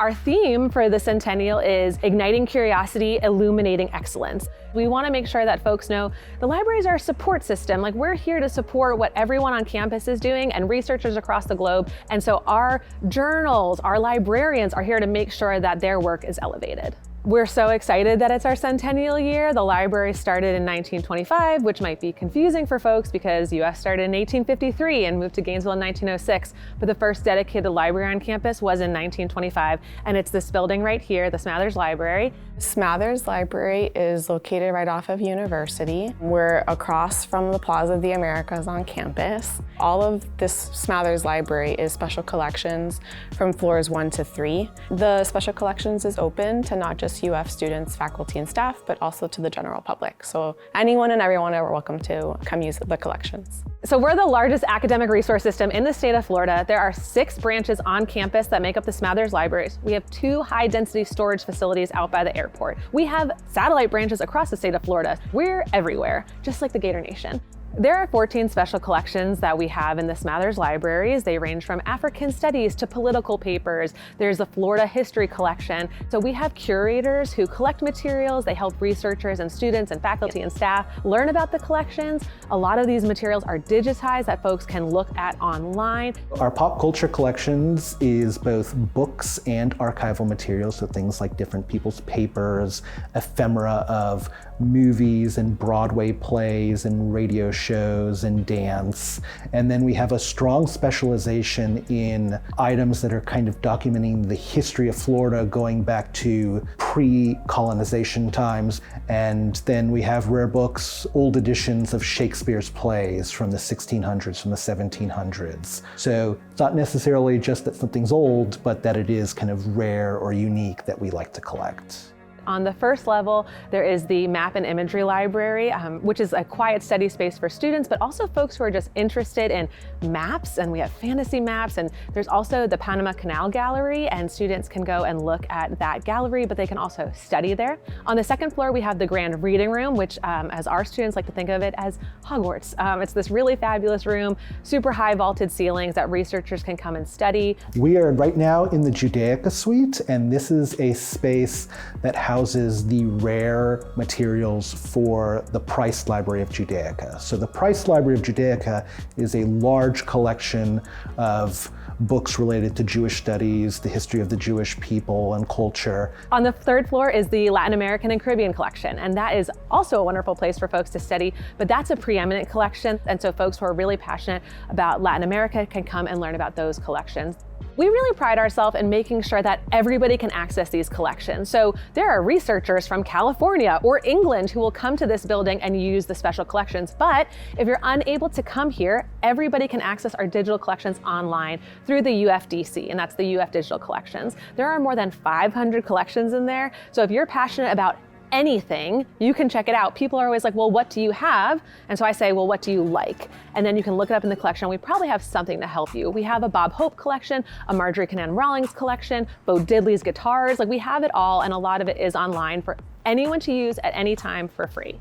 Our theme for the Centennial is igniting curiosity, illuminating excellence. We want to make sure that folks know the libraries are a support system. Like, we're here to support what everyone on campus is doing and researchers across the globe. And so our journals, our librarians are here to make sure that their work is elevated. We're so excited that it's our centennial year. The library started in 1925, which might be confusing for folks because UF started in 1853 and moved to Gainesville in 1906. But the first dedicated library on campus was in 1925, and it's this building right here, the Smathers Library. Smathers Library is located right off of University. We're across from the Plaza of the Americas on campus. All of this Smathers Library is special collections from floors 1 to 3. The special collections is open to not just UF students, faculty, and staff, but also to the general public. So anyone and everyone are welcome to come use the collections. So we're the largest academic resource system in the state of Florida. There are 6 branches on campus that make up the Smathers Libraries. We have 2 high-density storage facilities out by the airport. We have satellite branches across the state of Florida. We're everywhere, just like the Gator Nation. There are 14 special collections that we have in the Smathers Libraries. They range from African studies to political papers. There's a Florida history collection. So we have curators who collect materials. They help researchers and students and faculty and staff learn about the collections. A lot of these materials are digitized that folks can look at online. Our pop culture collections is both books and archival materials, so things like different people's papers, ephemera of movies and Broadway plays and radio shows and dance. And then we have a strong specialization in items that are kind of documenting the history of Florida going back to pre-colonization times. And then we have rare books, old editions of Shakespeare's plays from the 1600s, from the 1700s. So it's not necessarily just that something's old, but that it is kind of rare or unique that we like to collect. On the first level, there is the Map and Imagery Library, which is a quiet study space for students, but also folks who are just interested in maps, and we have fantasy maps, and there's also the Panama Canal Gallery, and students can go and look at that gallery, but they can also study there. On the second floor, we have the Grand Reading Room, which as our students like to think of it as Hogwarts. It's this really fabulous room, super high vaulted ceilings that researchers can come and study. We are right now in the Judaica Suite, and this is a space that houses the rare materials for the Price Library of Judaica. So the Price Library of Judaica is a large collection of books related to Jewish studies, the history of the Jewish people and culture. On the third floor is the Latin American and Caribbean collection, and that is also a wonderful place for folks to study, but that's a preeminent collection, and so folks who are really passionate about Latin America can come and learn about those collections. We really pride ourselves in making sure that everybody can access these collections. So there are researchers from California or England who will come to this building and use the special collections. But if you're unable to come here, everybody can access our digital collections online through the UFDC, and that's the UF Digital Collections. There are more than 500 collections in there. So if you're passionate about anything, you can check it out. People are always like, well, what do you have? And so I say, well, what do you like? And then you can look it up in the collection. We probably have something to help you. We have a Bob Hope collection, a Marjorie Canaan Rawlings collection, Bo Diddley's guitars. Like, we have it all, and a lot of it is online for anyone to use at any time for free.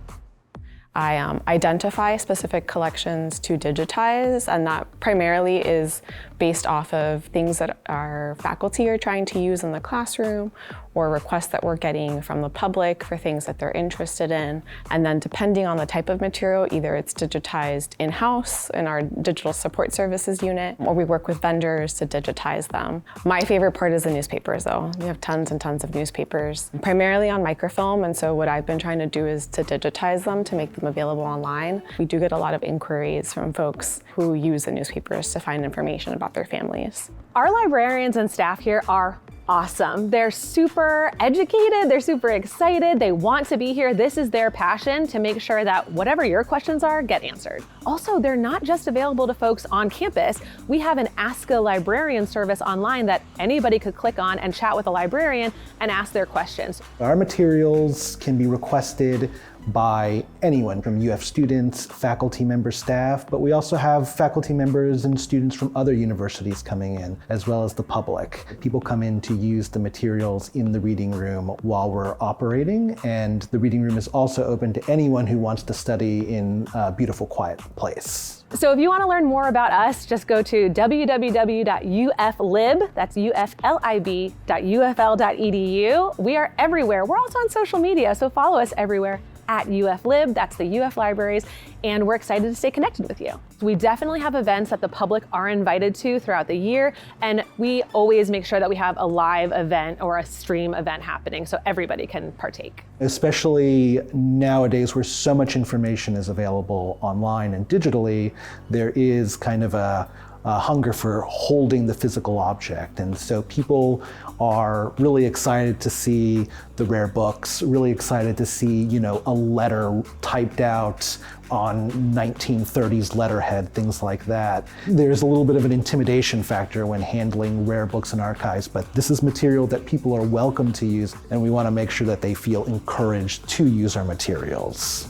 I identify specific collections to digitize, and that primarily is based off of things that our faculty are trying to use in the classroom or requests that we're getting from the public for things that they're interested in. And then depending on the type of material, either it's digitized in-house in our digital support services unit, or we work with vendors to digitize them. My favorite part is the newspapers though. We have tons and tons of newspapers, primarily on microfilm, and so what I've been trying to do is to digitize them to make them available online. We do get a lot of inquiries from folks who use the newspapers to find information about their families. Our librarians and staff here are awesome. They're super educated, they're super excited, they want to be here. This is their passion to make sure that whatever your questions are get answered. Also, they're not just available to folks on campus. We have an Ask a Librarian service online that anybody could click on and chat with a librarian and ask their questions. Our materials can be requested by anyone from UF students, faculty members, staff, but we also have faculty members and students from other universities coming in, as well as the public. People come in to use the materials in the reading room while we're operating, and the reading room is also open to anyone who wants to study in a beautiful, quiet place. So if you want to learn more about us, just go to www.uflib, that's uflib.ufl.edu. We are everywhere. We're also on social media, so follow us everywhere at UFLib, that's the UF Libraries, and we're excited to stay connected with you. We definitely have events that the public are invited to throughout the year, and we always make sure that we have a live event or a stream event happening so everybody can partake. Especially nowadays where so much information is available online and digitally, there is kind of a hunger for holding the physical object. And so people are really excited to see the rare books, really excited to see, a letter typed out on 1930s letterhead, things like that. There's a little bit of an intimidation factor when handling rare books and archives, but this is material that people are welcome to use, and we want to make sure that they feel encouraged to use our materials.